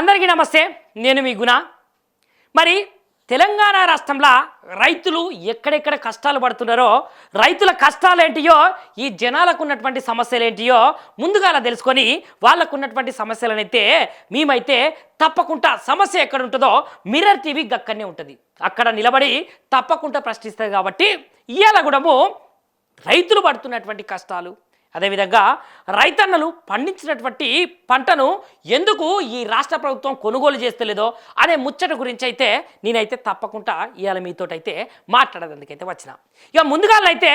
అందరికీ నమస్తే. నేను మీ గుణ. మరి తెలంగాణ రాష్ట్రంలో రైతులు ఎక్కడెక్కడ కష్టాలు పడుతున్నారో, రైతుల కష్టాలు ఏంటియో, ఈ జనాలకు ఉన్నటువంటి సమస్యలు ఏంటియో ముందుగా తెలుసుకొని వాళ్ళకు ఉన్నటువంటి సమస్యలనైతే మేమైతే తప్పకుండా సమస్య ఎక్కడ ఉంటుందో మిర్రర్ టీవీ గక్కనే ఉంటుంది, అక్కడ నిలబడి తప్పకుండా ప్రశ్నిస్తుంది. కాబట్టి ఇవాళ కూడా రైతులు పడుతున్నటువంటి కష్టాలు, అదేవిధంగా రైతన్నలు పండించినటువంటి పంటను ఎందుకు ఈ రాష్ట్ర ప్రభుత్వం కొనుగోలు చేస్తలేదో అనే ముచ్చట గురించి అయితే నేనైతే తప్పకుండా ఇవాళ మీతోటైతే మాట్లాడేందుకైతే వచ్చిన. ఇక ముందుగా అయితే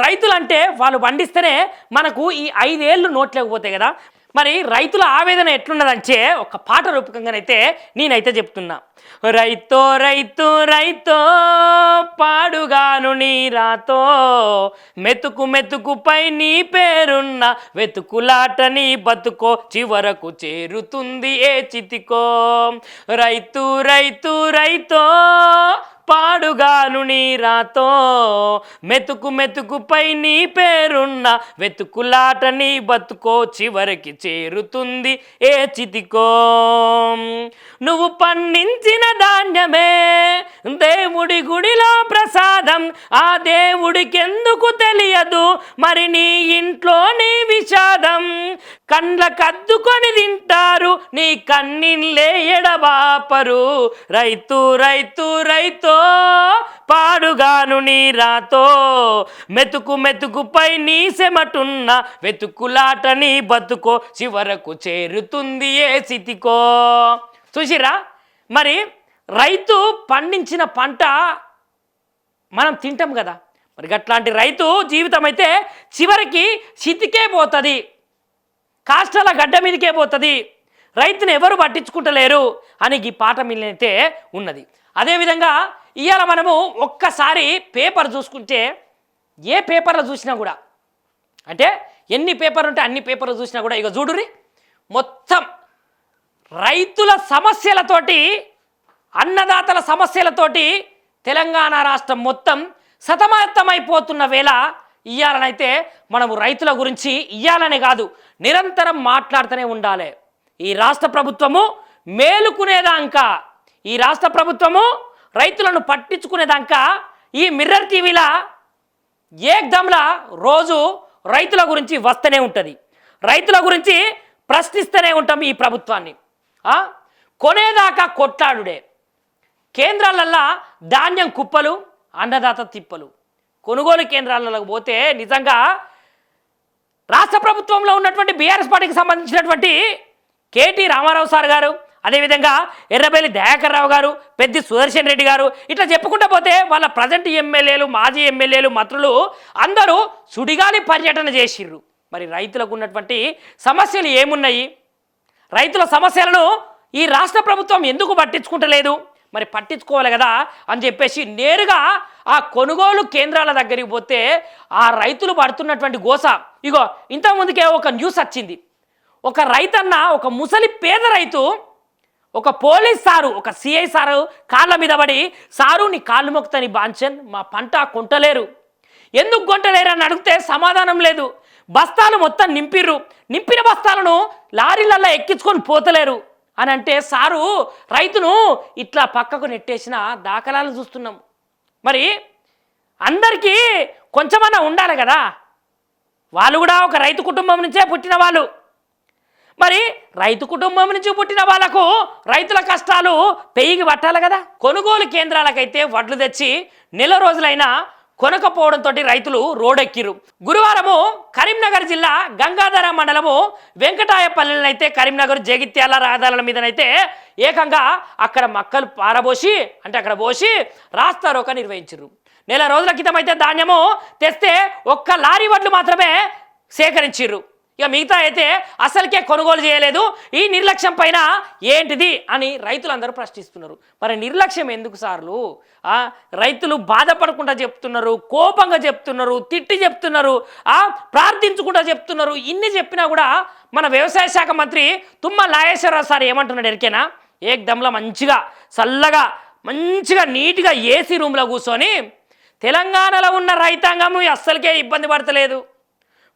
రైతులు అంటే వాళ్ళు పండిస్తేనే మనకు ఈ 5 ఏళ్ళు నోట్లేకపోతాయి కదా. మరి రైతుల ఆవేదన ఎట్లున్నదంటే ఒక పాట రూపకంగానైతే నేనైతే చెప్తున్నా. రైతో రైతు రైతో పాడుగాను నీ రాతో, మెతుకు మెతుకుపై నీ పేరున్న వెతుకులాట నీ బతుకో, చివరకు చేరుతుంది ఏ చితికో. రైతు రైతు రైతో పాడుగాను నీ రాతో, మెతుకు మెతుకుపై నీ పేరున్న వెతుకులాట నీ బతుకో, చివరికి చేరుతుంది ఏ చితికో. నువ్వు పండించిన ధాన్యమే దేవుడి గుడిలో ప్రసాదం, ఆ దేవుడికెందుకు తెలియదు మరి నీ ఇంట్లో నీ విషాదం. కండ్లకద్దుకొని తింటారు నీ కన్నీళ్ళే ఎడబాపరు. రైతు రైతు రైతో పాడుగాను నీ రాతో, మెతుకు మెతుకుపై నీ సెమటున్న వెతుకులాట నీ బతుకో, చివరకు చేరుతుంది ఏ స్థితికో. చూసిరా, మరి రైతు పండించిన పంట మనం తింటాం కదా, మరి అట్లాంటి రైతు జీవితం అయితే చివరికి చితికే పోతుంది, కాష్టాల గడ్డ మీదకే పోతుంది, రైతుని ఎవరు పట్టించుకుంటలేరు అని ఈ పాట మీదైతే ఉన్నది. అదేవిధంగా ఇవాళ మనము ఒక్కసారి పేపర్ చూసుకుంటే, ఏ పేపర్లో చూసినా కూడా, అంటే ఎన్ని పేపర్లు ఉంటే అన్ని పేపర్లు చూసినా కూడా, ఇక చూడురి, మొత్తం రైతుల సమస్యలతోటి, అన్నదాతల సమస్యలతోటి తెలంగాణ రాష్ట్రం మొత్తం సతమతమైపోతున్న వేళ ఇయ్యాలనైతే మనము రైతుల గురించి ఇయ్యాలనే కాదు నిరంతరం మాట్లాడుతూనే ఉండాలి. ఈ రాష్ట్ర ప్రభుత్వము మేలుకునేదాకా, ఈ రాష్ట్ర ప్రభుత్వము రైతులను పట్టించుకునేదాకా ఈ మిర్రర్ టీవీలా ఏకదమ్లా రోజు రైతుల గురించి వస్తూనే ఉంటుంది, రైతుల గురించి ప్రశ్నిస్తూనే ఉంటాం ఈ ప్రభుత్వాన్ని. కొనేదాకా కొట్లాడుడే, కేంద్రాలల్లో ధాన్యం కుప్పలు, అన్నదాత తిప్పలు. కొనుగోలు కేంద్రాలకు పోతే నిజంగా రాష్ట్ర ప్రభుత్వంలో ఉన్నటువంటి బీఆర్ఎస్ పార్టీకి సంబంధించినటువంటి కేటీ రామారావు సార్ గారు, అదేవిధంగా ఎర్రబెల్లి దయాకర్ రావు గారు, పెద్ది సుదర్శన్ రెడ్డి గారు, ఇట్లా చెప్పుకుంటూ పోతే వాళ్ళ ప్రజెంట్ ఎమ్మెల్యేలు, మాజీ ఎమ్మెల్యేలు, మంత్రులు అందరూ సుడిగాలి పర్యటన చేసిర్రు. మరి రైతులకు ఉన్నటువంటి సమస్యలు ఏమున్నాయి, రైతుల సమస్యలను ఈ రాష్ట్ర ప్రభుత్వం ఎందుకు పట్టించుకుంటలేదు, మరి పట్టించుకోవాలి కదా అని చెప్పేసి నేరుగా ఆ కొనుగోలు కేంద్రాల దగ్గరికి పోతే ఆ రైతులు పడుతున్నటువంటి గోస. ఇగో ఇంతకుముందుకే ఒక న్యూస్ వచ్చింది, ఒక రైతన్న, ఒక ముసలి పేద రైతు ఒక పోలీస్ సారు, ఒక సిఐ సారు కాళ్ళ మీద పడి, సారు నీ కాళ్ళు మొక్కుతాని బాంచన్, మా పంట కొంటలేరు, ఎందుకు కొంటలేరు అని అడిగితే సమాధానం లేదు. బస్తాలు మొత్తం నింపిర్రు, నింపిన బస్తాలను లారీలల్లో ఎక్కించుకొని పోతలేరు అని అంటే సారు రైతును ఇట్లా పక్కకు నెట్టేసిన దాఖలాలు చూస్తున్నాం. మరి అందరికీ కొంచెమన్నా ఉండాలి కదా, వాళ్ళు కూడా ఒక రైతు కుటుంబం నుంచే పుట్టిన వాళ్ళు. మరి రైతు కుటుంబం నుంచి పుట్టిన వాళ్ళకు రైతుల కష్టాలు పెయిగి పట్టాలి కదా. కొనుగోలు కేంద్రాలకైతే వడ్లు తెచ్చి నెల రోజులైనా కొనకపోవడంతో రైతులు రోడెక్కిరు. గురువారము కరీంనగర్ జిల్లా గంగాధర మండలము వెంకటాయపల్లినైతే కరీంనగర్ జగిత్యాల రహదారుల మీదనైతే ఏకంగా అక్కడ మక్కలు పారబోసి, అంటే అక్కడ పోసి రాస్తారోక నిర్వహించారు. నెల రోజుల క్రితం అయితే ధాన్యము తెస్తే ఒక్క లారీ వడ్లు మాత్రమే సేకరించారు, ఇక మిగతా అయితే అసలుకే కొనుగోలు చేయలేదు. ఈ నిర్లక్ష్యం పైన ఏంటిది అని రైతులందరూ ప్రశ్నిస్తున్నారు. మరి నిర్లక్ష్యం ఎందుకు సార్లు? రైతులు బాధపడకుండా చెప్తున్నారు, కోపంగా చెప్తున్నారు, తిట్టి చెప్తున్నారు, ప్రార్థించుకుంటా చెప్తున్నారు. ఇన్ని చెప్పినా కూడా మన వ్యవసాయ శాఖ మంత్రి తుమ్మల నాగేశ్వరరావు సార్ ఏమంటున్నాడు ఎరికేనా? ఏకదమ్లా మంచిగా చల్లగా మంచిగా నీట్గా ఏసీ రూమ్లో కూర్చొని తెలంగాణలో ఉన్న రైతాంగం అస్సలకే ఇబ్బంది పడతలేదు,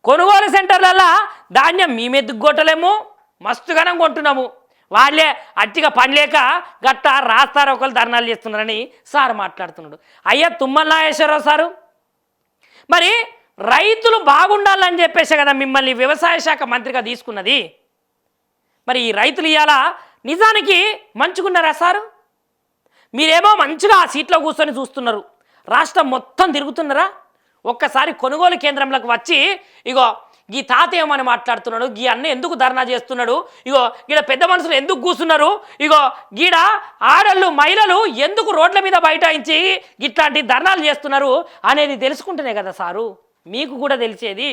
కొనుగోలు సెంటర్లలో ధాన్యం మేమెత్తుకు కొట్టలేము, మస్తుగానం కొంటున్నాము, వాళ్ళే అట్టిగా పని లేక గట్ట రాస్తారు ఒకరు ధర్నాలు చేస్తున్నారని సార్ మాట్లాడుతున్నాడు. అయ్యా తుమ్మల నాగేశ్వరరావు సారు, మరి రైతులు బాగుండాలని చెప్పేసే కదా మిమ్మల్ని వ్యవసాయ శాఖ మంత్రిగా తీసుకున్నది. మరి ఈ రైతులు ఇవాళ నిజానికి మంచుకున్నారా సారు? మీరేమో మంచిగా ఆ సీట్లో కూర్చొని చూస్తున్నారు, రాష్ట్రం మొత్తం తిరుగుతున్నారా? ఒక్కసారి కొనుగోలు కేంద్రంలోకి వచ్చి ఇగో ఈ తాత ఏమని మాట్లాడుతున్నాడు, గీ అన్న ఎందుకు ధర్నా చేస్తున్నాడు, ఇగో గీడ పెద్ద మనుషులు ఎందుకు కూర్చున్నారు, ఇగో గీడ ఆడళ్ళు మహిళలు ఎందుకు రోడ్ల మీద బైఠాయించి ఇట్లాంటి ధర్నాలు చేస్తున్నారు అనేది తెలుసుకుంటేనే కదా సారు మీకు కూడా తెలిసేది.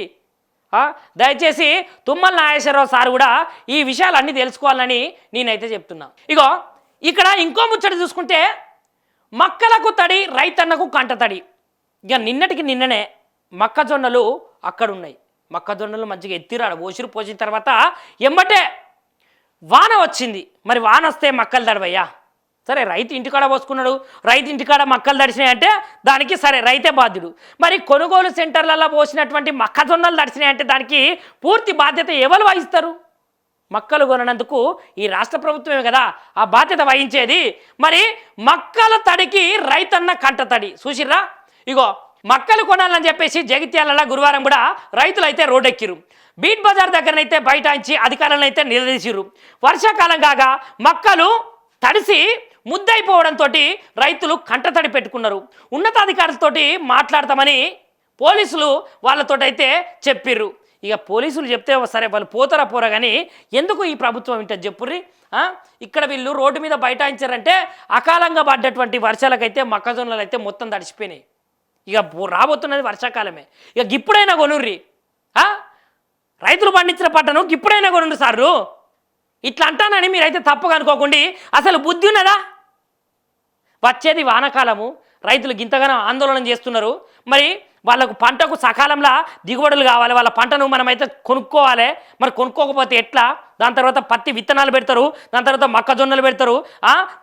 దయచేసి తుమ్మల నాగేశ్వరరావు సార్ కూడా ఈ విషయాలన్నీ తెలుసుకోవాలని నేనైతే చెప్తున్నా. ఇగో ఇక్కడ ఇంకో ముచ్చట చూసుకుంటే మక్కలకు తడి రైతన్నకు కంట తడి. ఇక నిన్నటికి నిన్ననే మొక్కజొన్నలు అక్కడ ఉన్నాయి, మొక్కజొన్నలు మంచిగా ఎత్తిరాడు పోసిన తర్వాత ఎమ్మటే వాన వచ్చింది. మరి వాన వస్తే మక్కలు తడవయ్యా, సరే రైతు ఇంటికాడ పోసుకున్నాడు, రైతు ఇంటికాడ మక్కలు తడిచినాయి అంటే దానికి సరే రైతే బాధ్యుడు. మరి కొనుగోలు సెంటర్లలో పోసినటువంటి మొక్కజొన్నలు తడిచినాయి అంటే దానికి పూర్తి బాధ్యత ఎవరు వహిస్తారు? మక్కలు కొనందుకు ఈ రాష్ట్ర ప్రభుత్వమే కదా ఆ బాధ్యత వహించేది. మరి మక్కల తడికి రైతన్న కంట తడి చూసిర్రా? ఇగో మక్కలు కొనాలని చెప్పేసి జగిత్యాలలో గురువారం కూడా రైతులు అయితే రోడ్డెక్కిరు. బీట్ బజార్ దగ్గరనైతే బైఠాయించి అధికారులను అయితే నిలదీసిరు. వర్షాకాలం కాగా మక్కలు తడిసి ముద్దైపోవడంతో రైతులు కంటతడి పెట్టుకున్నారు. ఉన్నతాధికారులతోటి మాట్లాడతామని పోలీసులు వాళ్ళతోటైతే చెప్పిర్రు. ఇక పోలీసులు చెప్తే సరే వాళ్ళు పోరా కానీ ఎందుకు ఈ ప్రభుత్వం ఇంటది చెప్పుర్రి? ఇక్కడ వీళ్ళు రోడ్డు మీద బైఠాయించారంటే అకాలంగా పడ్డటువంటి వర్షాలకైతే మొక్కజొన్నలు అయితే మొత్తం తడిచిపోయినాయి. ఇక రాబోతున్నది వర్షాకాలమే, ఇక ఇప్పుడైనా కొనుర్రి, రైతులు పండించిన పంటను ఇప్పుడైనా కొనుండి సారు. ఇట్లా అంటానని మీరైతే తప్పుగా అనుకోకండి. అసలు బుద్ధి ఉన్నదా? వచ్చేది వానాకాలము, రైతులు ఇంతగానో ఆందోళన చేస్తున్నారు. మరి వాళ్ళకు పంటకు సకాలంలో దిగుబడులు కావాలి, వాళ్ళ పంటను మనమైతే కొనుక్కోవాలి. మరి కొనుక్కోకపోతే ఎట్లా? దాని తర్వాత పత్తి విత్తనాలు పెడతారు, దాని తర్వాత మొక్కజొన్నలు పెడతారు,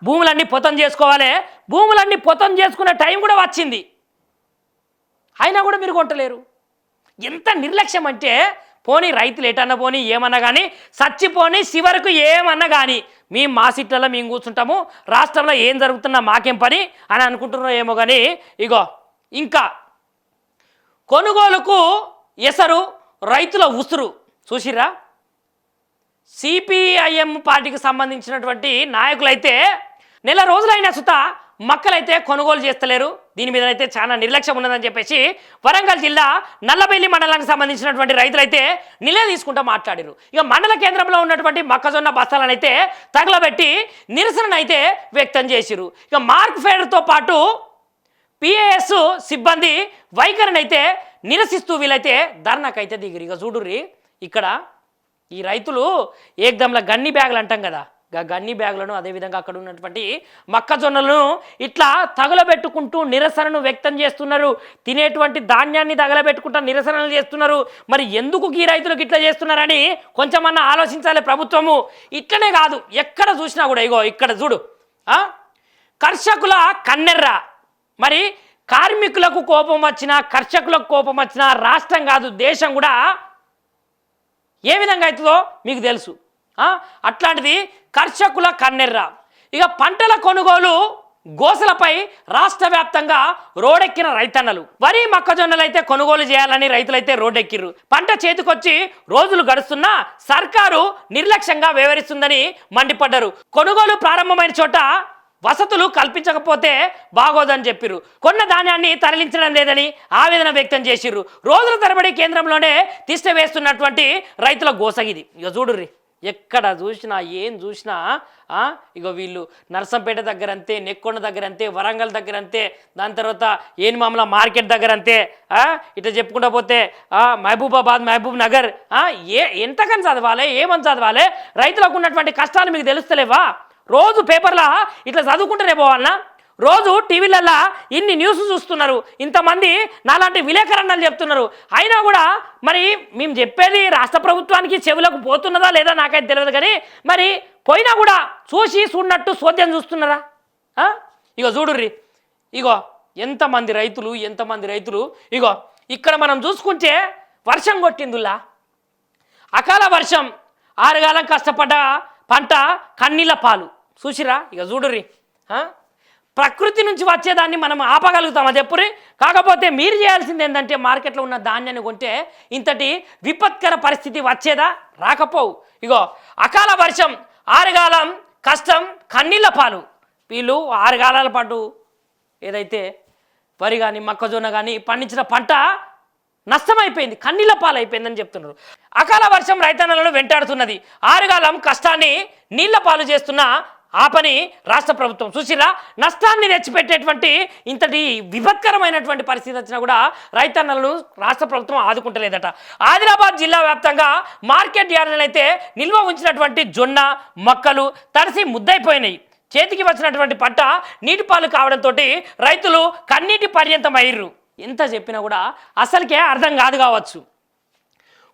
భూములన్నీ పొతం చేసుకోవాలి. భూములన్నీ పొతం చేసుకునే టైం కూడా వచ్చింది, అయినా కూడా మీరు కొంటలేరు. ఎంత నిర్లక్ష్యం అంటే పోనీ రైతులు ఎటన్నా పోనీ ఏమన్నా కానీ చచ్చిపోని చివరకు ఏమన్నా కానీ మేము మా సీట్లలో మేము కూర్చుంటాము, రాష్ట్రంలో ఏం జరుగుతున్నా మాకేం పని అని అనుకుంటున్నాం ఏమో. కానీ ఇగో ఇంకా కొనుగోలుకు ఎసరు రైతుల ఉసురు చూసిరా? సిపిఐఎం పార్టీకి సంబంధించినటువంటి నాయకులైతే నెల రోజులైన సుత మక్కలైతే కొనుగోలు చేస్తలేరు. దీని మీద అయితే చాలా నిర్లక్ష్యం ఉన్నదని చెప్పేసి వరంగల్ జిల్లా నల్లబెల్లి మండలానికి సంబంధించినటువంటి రైతులైతే నిలదీసుకుంటూ మాట్లాడారు. ఇక మండల కేంద్రంలో ఉన్నటువంటి మొక్కజొన్న బస్తాలను అయితే తగలబెట్టి నిరసనను అయితే వ్యక్తం చేసిరు. ఇక మార్క్ ఫెడర్తో పాటు పిఏఎస్ సిబ్బంది వైఖరిని అయితే నిరసిస్తూ వీళ్ళైతే ధర్నాకైతే దిగిరు. ఇక చూడుర్రి, ఇక్కడ ఈ రైతులు ఏకదంలా గన్ని బ్యాగులు అంటాం కదా, గన్ని బ్యాగులను అదేవిధంగా అక్కడ ఉన్నటువంటి మొక్కజొన్నలను ఇట్లా తగలబెట్టుకుంటూ నిరసనను వ్యక్తం చేస్తున్నారు. తినేటువంటి ధాన్యాన్ని తగలబెట్టుకుంటూ నిరసనలు చేస్తున్నారు. మరి ఎందుకు ఈ రైతులకు ఇట్లా చేస్తున్నారని కొంచెమన్నా ఆలోచించాలి ప్రభుత్వము. ఇట్లనే కాదు, ఎక్కడ చూసినా కూడా ఇగో ఇక్కడ చూడు, కర్షకుల కన్నెర్ర. మరి కార్మికులకు కోపం వచ్చినా కర్షకులకు కోపం వచ్చినా రాష్ట్రం కాదు దేశం కూడా ఏ విధంగా అవుతుందో మీకు తెలుసు. అట్లాంటిది కర్షకుల కన్నెర్ర. ఇక పంటల కొనుగోలు గోసలపై రాష్ట్ర వ్యాప్తంగా రోడ్డెక్కిన రైతన్నలు. వరి మొక్కజొన్నలు అయితే కొనుగోలు చేయాలని రైతులైతే రోడ్డెక్కిర్రు. పంట చేతికొచ్చి రోజులు గడుస్తున్నా సర్కారు నిర్లక్ష్యంగా వ్యవహరిస్తుందని మండిపడ్డారు. కొనుగోలు ప్రారంభమైన చోట వసతులు కల్పించకపోతే బాగోదని చెప్పిర్రు. కొన్న ధాన్యాన్ని తరలించడం లేదని ఆవేదన వ్యక్తం చేసిర్రు. రోజుల తరబడి కేంద్రంలోనే తిష్ట వేస్తున్నటువంటి రైతుల గోసగిది. ఇక చూడుర్రి, ఎక్కడ చూసినా ఏం చూసినా ఇక వీళ్ళు నర్సంపేట దగ్గర అంతే, నెక్కొండ దగ్గర అంతే, వరంగల్ దగ్గర అంతే, దాని తర్వాత ఏనుమామల మార్కెట్ దగ్గర అంతే, ఇట్లా చెప్పుకుంటూ పోతే మహబూబాబాద్, మహబూబ్ నగర్, ఎంతకని చదవాలి, ఏమని చదవాలి? రైతులకు ఉన్నటువంటి కష్టాలు మీకు తెలుస్తలేవా? రోజు పేపర్లో ఇట్లా చదువుకుంటూనే పోవాలన్నా? రోజు టీవీలల్లో ఇన్ని న్యూస్ చూస్తున్నారు, ఇంతమంది నాలాంటి విలేకరణలు చెప్తున్నారు. అయినా కూడా మరి మేము చెప్పేది రాష్ట్ర ప్రభుత్వానికి చెవులకు పోతున్నదా లేదా నాకైతే తెలియదు. కానీ మరి పోయినా కూడా చూడనట్టు సోద్యం చూస్తున్నారా? ఇగో చూడుర్రి, ఇగో ఎంతమంది రైతులు. ఇగో ఇక్కడ మనం చూసుకుంటే వర్షం కొట్టిందిలా, అకాల వర్షం, ఆరుగాలం కష్టపడ్డ పంట కన్నీళ్ళ పాలు చూసిరా ఇక చూడుర్రి ప్రకృతి నుంచి వచ్చేదాన్ని మనం ఆపగలుగుతాం అది ఎప్పుడే కాకపోతే మీరు చేయాల్సింది ఏంటంటే మార్కెట్లో ఉన్న ధాన్యాన్ని కొంటే ఇంతటి విపత్కర పరిస్థితి వచ్చేదా రాకపోవు ఇగో అకాల వర్షం ఆరుగాలం కష్టం కన్నీళ్ళ పాలు వీళ్ళు ఆరుగాలాల పాటు ఏదైతే వరి కానీ మొక్కజొన్న కానీ పండించిన పంట నష్టమైపోయింది కన్నీళ్ళ పాలైపోయిందని చెప్తున్నారు అకాల వర్షం రైతన్నలను వెంటాడుతున్నది ఆరుగాలం కష్టాన్ని నీళ్ల పాలు చేస్తున్న ఆ పని రాష్ట్ర ప్రభుత్వం చూసిరా నష్టాన్ని తెచ్చిపెట్టేటువంటి ఇంతటి విపత్కరమైనటువంటి పరిస్థితి వచ్చినా కూడా రైతన్నలను రాష్ట్ర ప్రభుత్వం ఆదుకుంటలేదట ఆదిలాబాద్ జిల్లా వ్యాప్తంగా మార్కెట్ యార్డులను అయితే నిల్వ ఉంచినటువంటి జొన్న మొక్కలు తడిసి ముద్దైపోయినాయి చేతికి వచ్చినటువంటి పంట నీటిపాలు కావడంతో రైతులు కన్నీటి పర్యంతం అయ్యారు ఎంత చెప్పినా కూడా అసలుకే అర్థం కాదు కావచ్చు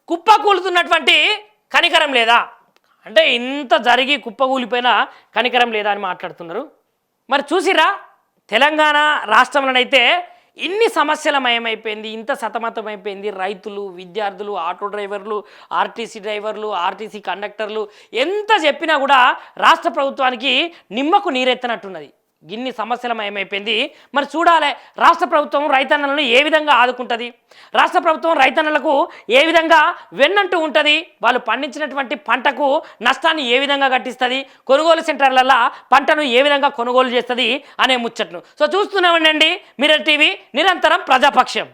కుప్పకూలుతున్నటువంటి కనికరం లేదా అంటే ఇంత జరిగి కుప్పకూలిపోయినా కనికరం లేదా అని మాట్లాడుతున్నారు మరి చూసిరా తెలంగాణ రాష్ట్రంలోనైతే ఇన్ని సమస్యలమయమైపోయింది ఇంత సతమతమైపోయింది రైతులు విద్యార్థులు ఆటో డ్రైవర్లు ఆర్టీసీ డ్రైవర్లు ఆర్టీసీ కండక్టర్లు ఎంత చెప్పినా కూడా రాష్ట్ర ప్రభుత్వానికి నిమ్మకు నీరెత్తనట్టున్నది ఇన్ని సమస్యలమయమైపోయింది మరి చూడాలి రాష్ట్ర ప్రభుత్వం రైతన్నలను ఏ విధంగా ఆదుకుంటుంది రాష్ట్ర ప్రభుత్వం రైతన్నలకు ఏ విధంగా వెన్నంటూ ఉంటుంది వాళ్ళు పండించినటువంటి పంటకు నష్టాన్ని ఏ విధంగా కట్టిస్తుంది కొనుగోలు సెంటర్లలో పంటను ఏ విధంగా కొనుగోలు చేస్తుంది అనే ముచ్చట్ను సో చూస్తూనే ఉండండి మిర్రర్ టీవీ నిరంతరం ప్రజాపక్షం